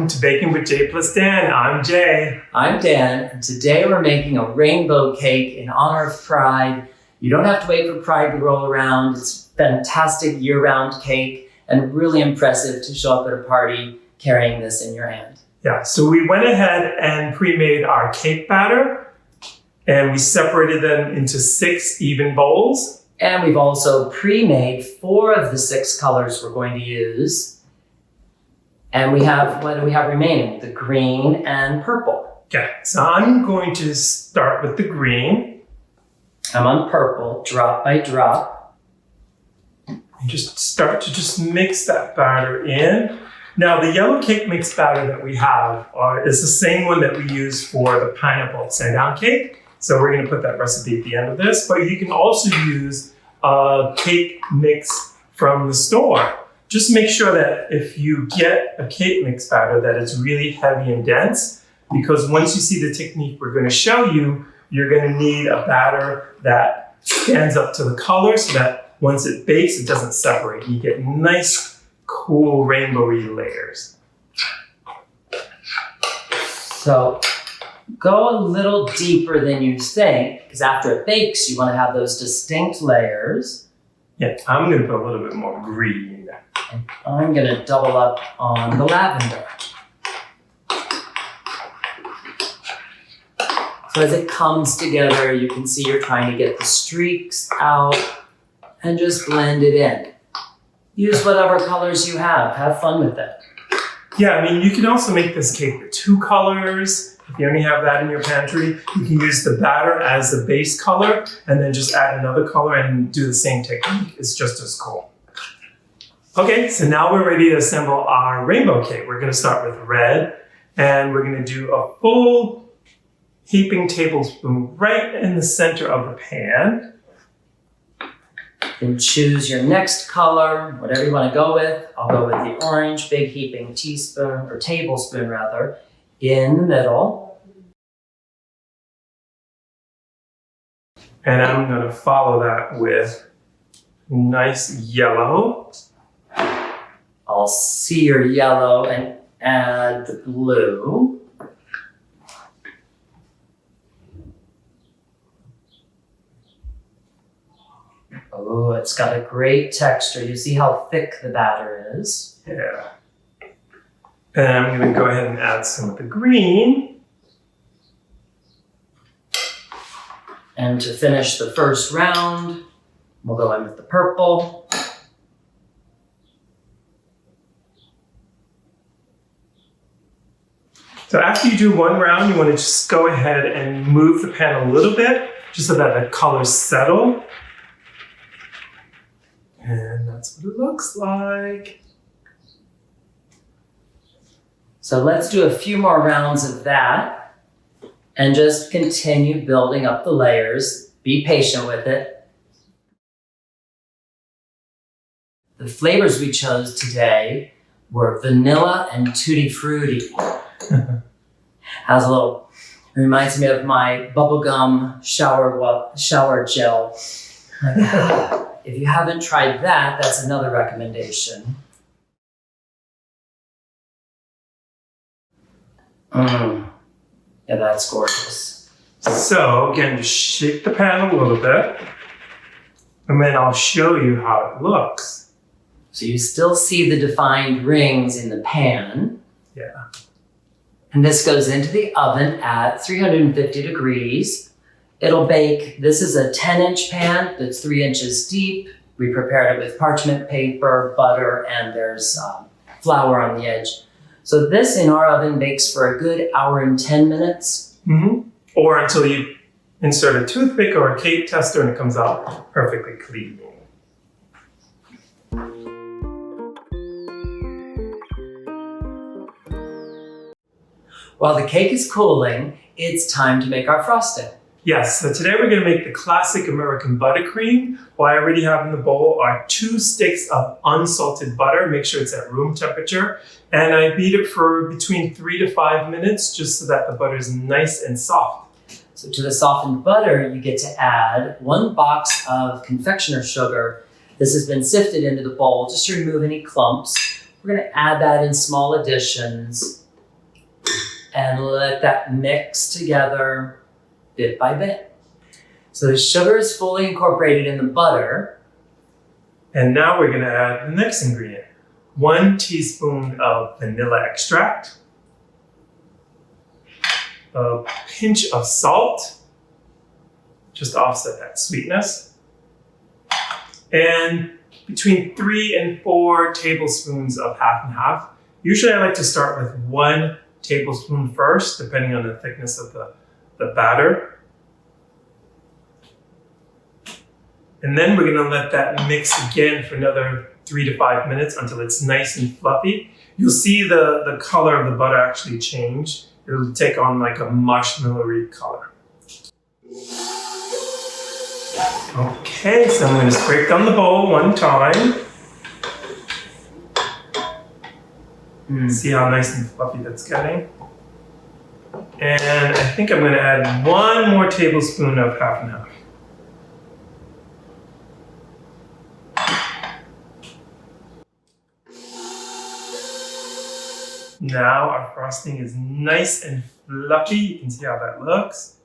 welcome to Baking with Jay+Dan. I'm Jay. I'm Dan, and today we're making a rainbow cake in honor of Pride. You don't have to wait for Pride to roll around. It's a fantastic year-round cake and really impressive to show up at a party carrying this in your hand. Yeah, so we went ahead and pre-made our cake batter, and we separated them into 6 even bowls. And we've also pre-made 4 of the 6 colors we're going to use. And we have, what do we have remaining? The green and purple. Okay, so I'm going to start with the green. I'm on purple, drop by drop. And just start to mix that batter in. Now the yellow cake mix batter that we have is the same one that we use for the pineapple upside down cake. So we're gonna put that recipe at the end of this, but you can also use a cake mix from the store. Just make sure that if you get a cake mix batter that it's really heavy and dense, because once you see the technique we're going to show you, you're going to need a batter that stands up to the color so that once it bakes, it doesn't separate. You get nice, cool, rainbowy layers. So go a little deeper than you think, because after it bakes, you want to have those distinct layers. Yeah, I'm going to put a little bit more green. And I'm going to double up on the lavender. So as it comes together, you can see you're trying to get the streaks out and just blend it in. Use whatever colors you have. Have fun with it. Yeah, I mean, you can also make this cake with 2 colors. If you only have that in your pantry, you can use the batter as the base color and then just add another color and do the same technique. It's just as cool. Okay, so now we're ready to assemble our rainbow cake. We're gonna start with red, and we're gonna do a full heaping tablespoon right in the center of the pan. Then choose your next color, whatever you wanna go with. I'll go with the orange, big heaping teaspoon, or tablespoon rather, in the middle. And I'm gonna follow that with nice yellow. I'll see your yellow and add the blue. Oh, it's got a great texture. You see how thick the batter is? Yeah. And I'm gonna go ahead and add some of the green. And to finish the first round, we'll go in with the purple. So after you do one round, you want to just go ahead and move the pan a little bit, just so that the colors settle. And that's what it looks like. So let's do a few more rounds of that and just continue building up the layers. Be patient with it. The flavors we chose today were vanilla and tutti-frutti. Reminds me of my bubblegum shower gel. If you haven't tried that, that's another recommendation. Yeah, that's gorgeous. So again, just shake the pan a little bit, and then I'll show you how it looks. So you still see the defined rings in the pan. Yeah. And this goes into the oven at 350 degrees. It'll bake, this is a 10-inch pan that's 3 inches deep. We prepared it with parchment paper, butter, and there's flour on the edge. So this in our oven bakes for a good hour and 10 minutes. Mm-hmm. Or until you insert a toothpick or a cake tester and it comes out perfectly clean. While the cake is cooling, it's time to make our frosting. Yes, so today we're going to make the classic American buttercream. What I already have in the bowl are 2 sticks of unsalted butter. Make sure it's at room temperature. And I beat it for between 3 to 5 minutes just so that the butter is nice and soft. So to the softened butter, you get to add 1 box of confectioner's sugar. This has been sifted into the bowl just to remove any clumps. We're going to add that in small additions. and let that mix together bit by bit. So the sugar is fully incorporated in the butter. And now we're gonna add the next ingredient. 1 teaspoon of vanilla extract, a pinch of salt, just to offset that sweetness, and between 3 and 4 tablespoons of half and half. Usually I like to start with 1 tablespoon first, depending on the thickness of the batter. And then we're gonna let that mix again for another 3 to 5 minutes until it's nice and fluffy. You'll see the color of the butter actually change. It'll take on like a marshmallowy color. Okay, so I'm gonna scrape down the bowl one time. See how nice and fluffy that's getting. And I think I'm gonna add 1 more tablespoon of half and half. Now our frosting is nice and fluffy. You can see how that looks.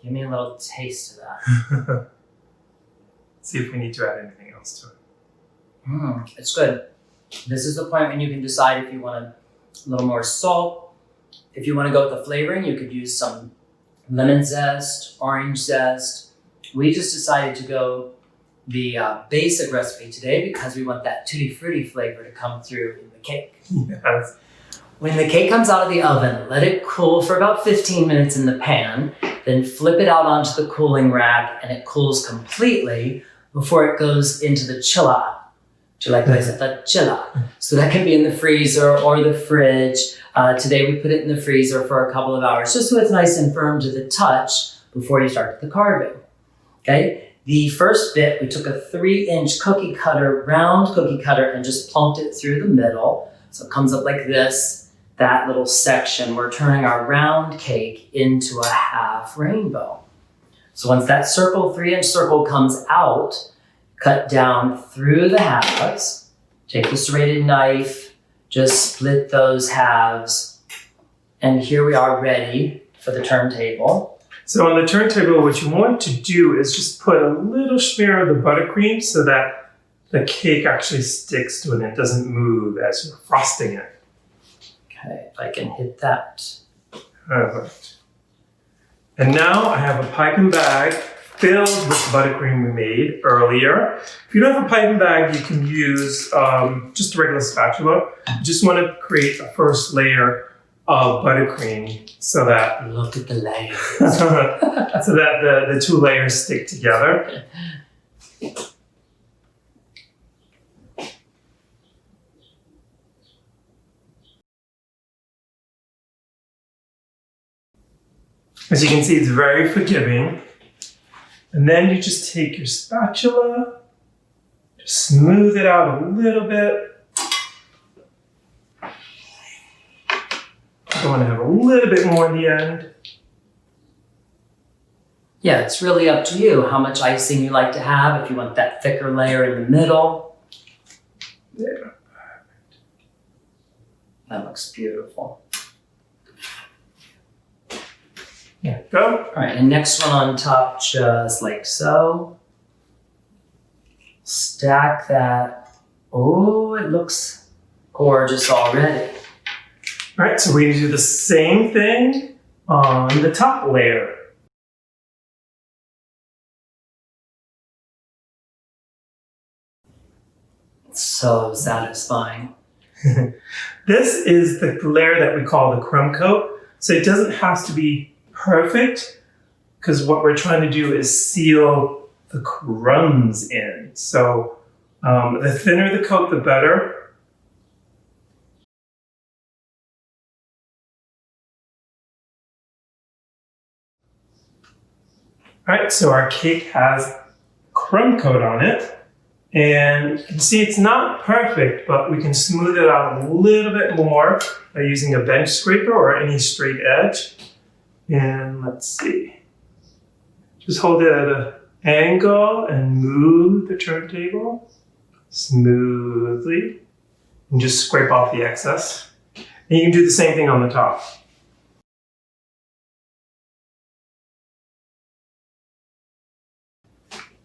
Give me a little taste of that. See if we need to add anything else to it. It's good. This is the point when you can decide if you want a little more salt. If you want to go with the flavoring, you could use some lemon zest, orange zest. We just decided to go the basic recipe today because we want that tutti-frutti flavor to come through in the cake. Yes. When the cake comes out of the oven, let it cool for about 15 minutes in the pan, then flip it out onto the cooling rack and it cools completely before it goes into the chiller. Do you like the way I said that? Chiller. So that can be in the freezer or the fridge. Today we put it in the freezer for a couple of hours, just so it's nice and firm to the touch before you start the carving. Okay? The first bit, we took a 3-inch cookie cutter, round cookie cutter, and just plunked it through the middle. So it comes up like this, that little section. We're turning our round cake into a half rainbow. So once that circle, 3-inch circle comes out, cut down through the halves, take the serrated knife, just split those halves, and here we are ready for the turntable. So on the turntable, what you want to do is just put a little smear of the buttercream so that the cake actually sticks to it and it doesn't move as you're frosting it. Okay, if I can hit that. Perfect. And now I have a piping bag filled with the buttercream we made earlier. If you don't have a piping bag, you can use just a regular spatula. You just want to create a first layer of buttercream so that Look at the layers. so that the 2 layers stick together. As you can see, it's very forgiving. And then you just take your spatula, just smooth it out a little bit. I want to have a little bit more in the end. Yeah, it's really up to you how much icing you like to have, if you want that thicker layer in the middle. There. That looks beautiful. There you go. All right, and next one on top, just like so. Stack that. Oh, it looks gorgeous already. All right, so we're going to do the same thing on the top layer. So satisfying. This is the layer that we call the crumb coat. So it doesn't have to be perfect because what we're trying to do is seal the crumbs in. So the thinner the coat, the better. All right, so our cake has crumb coat on it. And you can see it's not perfect, but we can smooth it out a little bit more by using a bench scraper or any straight edge. And let's see. Just hold it at an angle and move the turntable smoothly. And just scrape off the excess. And you can do the same thing on the top.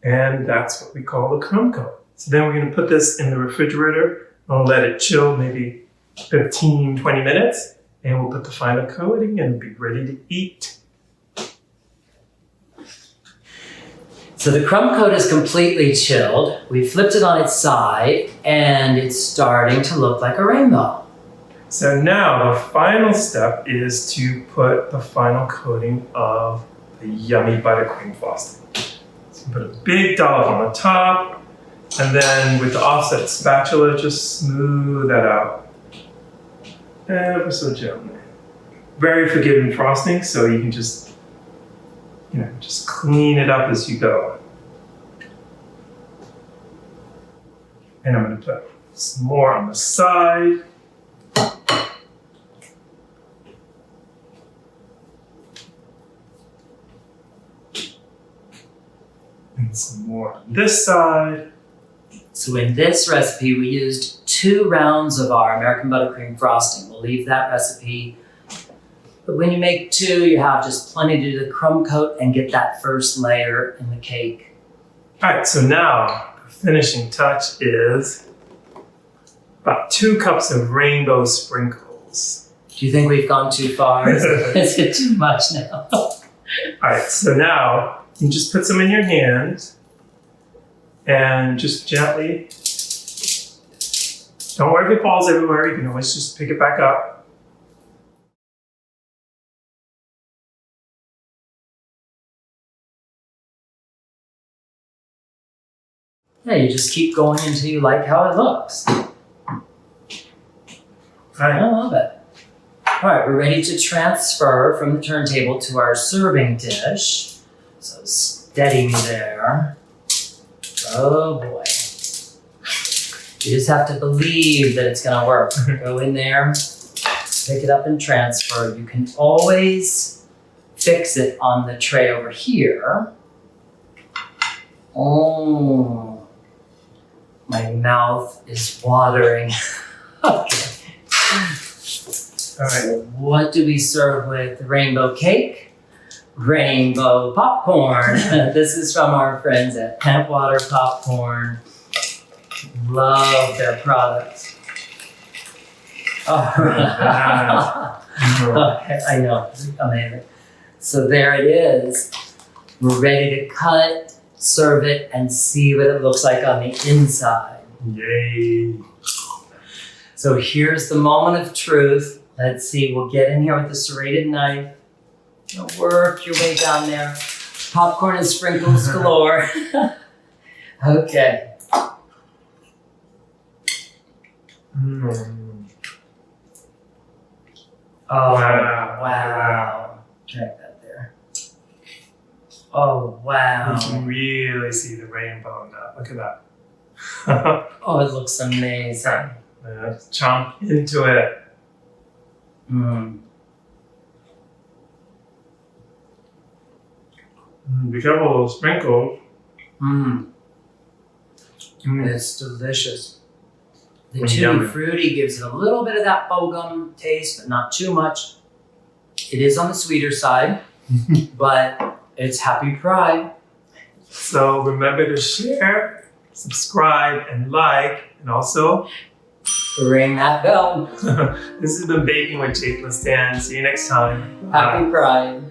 And that's what we call the crumb coat. So then we're going to put this in the refrigerator. I'll let it chill maybe 15, 20 minutes. And we'll put the final coating and be ready to eat. So the crumb coat is completely chilled. We flipped it on its side and it's starting to look like a rainbow. So now the final step is to put the final coating of the yummy buttercream frosting. So put a big dollop on the top, and then with the offset spatula, just smooth that out. Ever so gently. Very forgiving frosting, so you can just, just clean it up as you go. And I'm going to put some more on the side. And some more on this side. So in this recipe, we used 2 rounds of our American buttercream frosting. We'll leave that recipe. But when you make 2, you have just plenty to do the crumb coat and get that first layer in the cake. All right, so now the finishing touch is about 2 cups of rainbow sprinkles. Do you think we've gone too far? Is it too much now? All right, so now you just put some in your hand and just gently, don't worry if it falls everywhere, you can always just pick it back up. Yeah, you just keep going until you like how it looks. I love it. All right, we're ready to transfer from the turntable to our serving dish. So steady me there. Oh boy. You just have to believe that it's gonna work. Go in there, pick it up and transfer. You can always fix it on the tray over here. Oh, my mouth is watering. Okay. All right. So what do we serve with? Rainbow cake, rainbow popcorn. This is from our friends at Water Popcorn. Love their products. Oh, I know, amazing. So there it is. We're ready to cut, serve it, and see what it looks like on the inside. Yay. So here's the moment of truth. Let's see, we'll get in here with the serrated knife. You'll work your way down there. Popcorn and sprinkles galore. Okay. Oh, wow. Drag that there. Oh, wow. You can really see the rainbow in that. Look at that. Oh, it looks amazing. Let's chomp into it. Be careful of the sprinkles. It's delicious. The Yummy. tutti-frutti gives it a little bit of that bubblegum taste, but not too much. It is on the sweeter side, but it's happy pride. So remember to share, subscribe, and like, and also Ring that bell. this has been Baking with Jay+Dan. See you next time. Happy pride.